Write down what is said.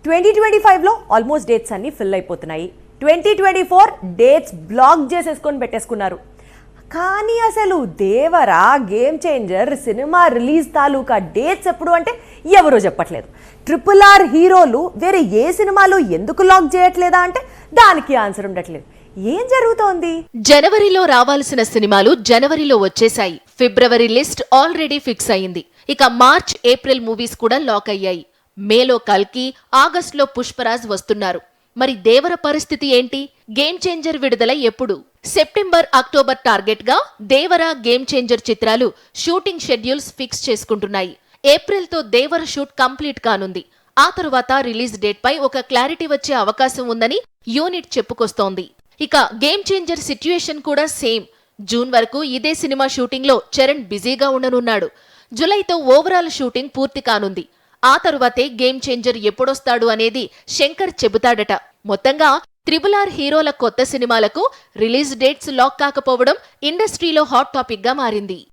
2025లో almost dates అన్ని fill అయిపోతున్నాయి. 2024 dates block చేసేసుకొని పెట్టేసుకున్నారు. కానీ అసలు Devara, game changer cinema release తాలూకా డేట్స్ ఎప్పుడు అంటే ఎవరో చెప్పట్లేదు. RRR హీరోలు వేరే ఏ సినిమాలు ఎందుకు లాక్ చేయట్లేదా అంటే దానికి ఆన్సర్ ఉండట్లేదు. ఏం జరుగుతోంది? జనవరిలో రావాల్సిన సినిమాలు జనవరిలో వచ్చేశాయి. ఫిబ్రవరి లిస్ట్ ఆల్రెడీ ఫిక్స్ అయింది. ఇక మార్చ్, ఏప్రిల్ మూవీస్ కూడా లాక్ అయ్యాయి. మేలో కల్కి, ఆగస్టులో పుష్పరాజ్ వస్తున్నారు. మరి దేవర పరిస్థితి ఏంటి? గేమ్ చేంజర్ విడుదల ఎప్పుడు? సెప్టెంబర్, అక్టోబర్ టార్గెట్ గా దేవర, గేమ్ చేంజర్ చిత్రాలు షూటింగ్ షెడ్యూల్స్ ఫిక్స్ చేసుకుంటున్నాయి. ఏప్రిల్తో దేవర షూట్ కంప్లీట్ కానుంది. ఆ తరువాత రిలీజ్ డేట్ పై ఒక క్లారిటీ వచ్చే అవకాశం ఉందని యూనిట్ చెప్పుకొస్తోంది. ఇక గేమ్ చేంజర్ సిట్యుయేషన్ కూడా సేమ్. జూన్ వరకు ఇదే సినిమా షూటింగ్ లో చరణ్ బిజీగా ఉండనున్నాడు. జులైతో ఓవరాల్ షూటింగ్ పూర్తి కానుంది. ఆ తరువాతే గేమ్ చేంజర్ ఎప్పుడొస్తాడు అనేది శంకర్ చెబుతాడట. మొత్తంగా RRR హీరోల కొత్త సినిమాలకు రిలీజ్ డేట్స్ లాక్ కాకపోవడం ఇండస్ట్రీలో హాట్ టాపిక్ గా మారింది.